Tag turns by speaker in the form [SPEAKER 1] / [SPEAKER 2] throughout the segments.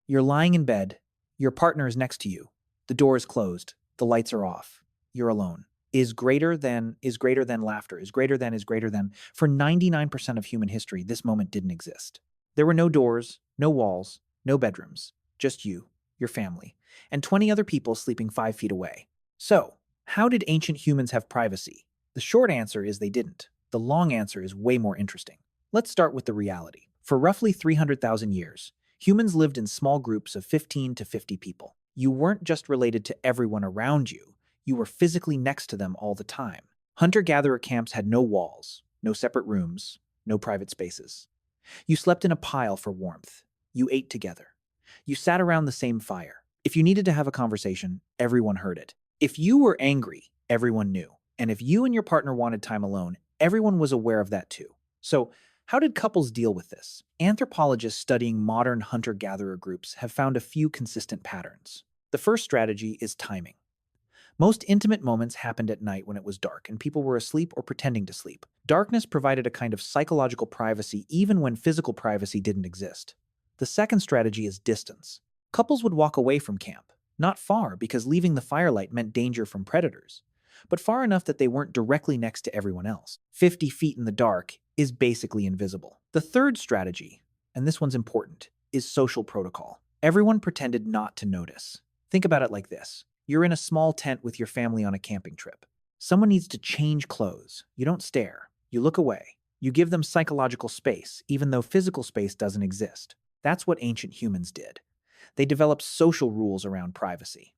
[SPEAKER 1] You're lying in bed, your partner is next to you, the door is closed, the lights are off, you're alone. Is greater than laughter, is greater than. For 99% of human history, this moment didn't exist. There were no doors, no walls, no bedrooms, just you, your family, and 20 other people sleeping 5 feet away. So, how did ancient humans have privacy? The short answer is they didn't. The long answer is way more interesting. Let's start with the reality. For roughly 300,000 years, humans lived in small groups of 15 to 50 people. You weren't just related to everyone around you, you were physically next to them all the time. Hunter-gatherer camps had no walls, no separate rooms, no private spaces. You slept in a pile for warmth. You ate together. You sat around the same fire. If you needed to have a conversation, everyone heard it. If you were angry, everyone knew. And if you and your partner wanted time alone, everyone was aware of that too. So, how did couples deal with this? Anthropologists studying modern hunter-gatherer groups have found a few consistent patterns. The first strategy is timing. Most intimate moments happened at night when it was dark and people were asleep or pretending to sleep. Darkness provided a kind of psychological privacy even when physical privacy didn't exist. The second strategy is distance. Couples would walk away from camp, not far because leaving the firelight meant danger from predators, but far enough that they weren't directly next to everyone else. 50 feet in the dark is basically invisible. The third strategy, and this one's important, is social protocol. Everyone pretended not to notice. Think about it like this. You're in a small tent with your family on a camping trip. Someone needs to change clothes. You don't stare. You look away. You give them psychological space, even though physical space doesn't exist. That's what ancient humans did. They developed social rules around privacy.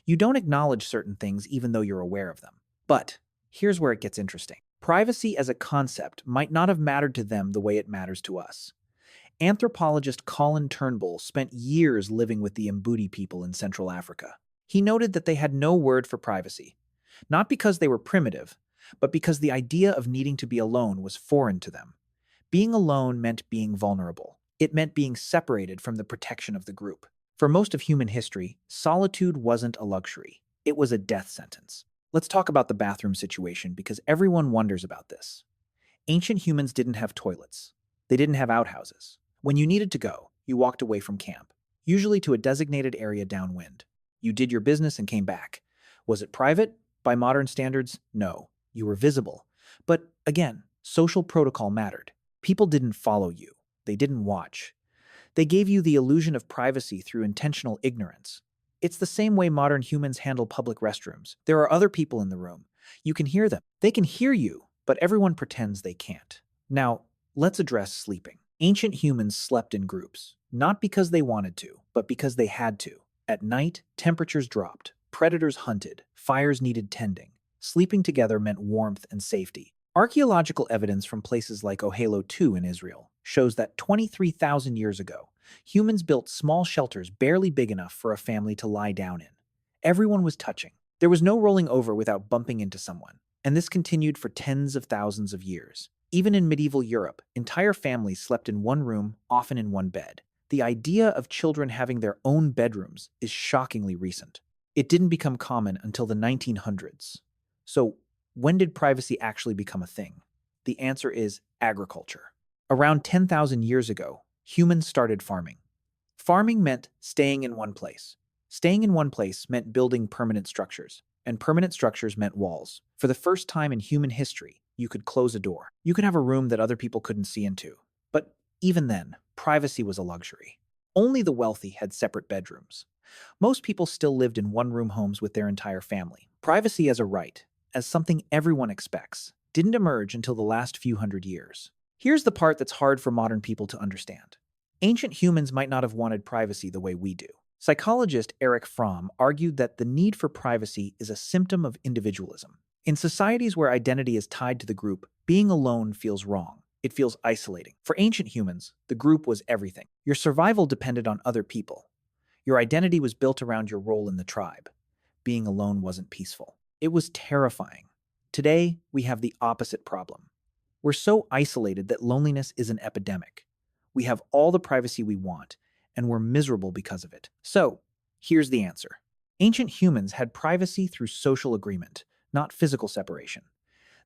[SPEAKER 1] You don't acknowledge certain things even though you're aware of them. But here's where it gets interesting. Privacy as a concept might not have mattered to them the way it matters to us. Anthropologist Colin Turnbull spent years living with the Mbuti people in Central Africa. He noted that they had no word for privacy, not because they were primitive, but because the idea of needing to be alone was foreign to them. Being alone meant being vulnerable. It meant being separated from the protection of the group. For most of human history, solitude wasn't a luxury. It was a death sentence. Let's talk about the bathroom situation because everyone wonders about this. Ancient humans didn't have toilets. They didn't have outhouses. When you needed to go, you walked away from camp, usually to a designated area downwind. You did your business and came back. Was it private? By modern standards, no. You were visible. But again, social protocol mattered. People didn't follow you. They didn't watch. They gave you the illusion of privacy through intentional ignorance. It's the same way modern humans handle public restrooms. There are other people in the room. You can hear them. They can hear you, but everyone pretends they can't. Now, let's address sleeping. Ancient humans slept in groups, not because they wanted to, but because they had to. At night, temperatures dropped, predators hunted, fires needed tending. Sleeping together meant warmth and safety. Archaeological evidence from places like Ohelo II in Israel shows that 23,000 years ago, humans built small shelters barely big enough for a family to lie down in. Everyone was touching. There was no rolling over without bumping into someone, and this continued for tens of thousands of years. Even in medieval Europe, entire families slept in one room, often in one bed. The idea of children having their own bedrooms is shockingly recent. It didn't become common until the 1900s. So, when did privacy actually become a thing? The answer is agriculture. Around 10,000 years ago, humans started farming. Farming meant staying in one place. Staying in one place meant building permanent structures, and permanent structures meant walls. For the first time in human history, you could close a door. You could have a room that other people couldn't see into. But even then, privacy was a luxury. Only the wealthy had separate bedrooms. Most people still lived in one-room homes with their entire family. Privacy as a right, as something everyone expects, didn't emerge until the last few hundred years. Here's the part that's hard for modern people to understand. Ancient humans might not have wanted privacy the way we do. Psychologist Erich Fromm argued that the need for privacy is a symptom of individualism. In societies where identity is tied to the group, being alone feels wrong. It feels isolating. For ancient humans, the group was everything. Your survival depended on other people. Your identity was built around your role in the tribe. Being alone wasn't peaceful. It was terrifying. Today, we have the opposite problem. We're so isolated that loneliness is an epidemic. We have all the privacy we want, and we're miserable because of it. So, here's the answer. Ancient humans had privacy through social agreement, not physical separation.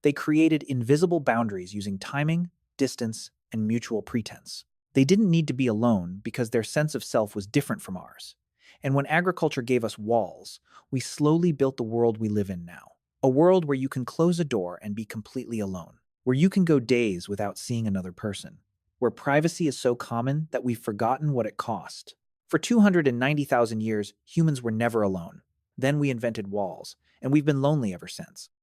[SPEAKER 1] They created invisible boundaries using timing, distance, and mutual pretense. They didn't need to be alone because their sense of self was different from ours. And when agriculture gave us walls, we slowly built the world we live in now. A world where you can close a door and be completely alone, where you can go days without seeing another person, where privacy is so common that we've forgotten what it cost. For 290,000 years, humans were never alone. Then we invented walls, and we've been lonely ever since.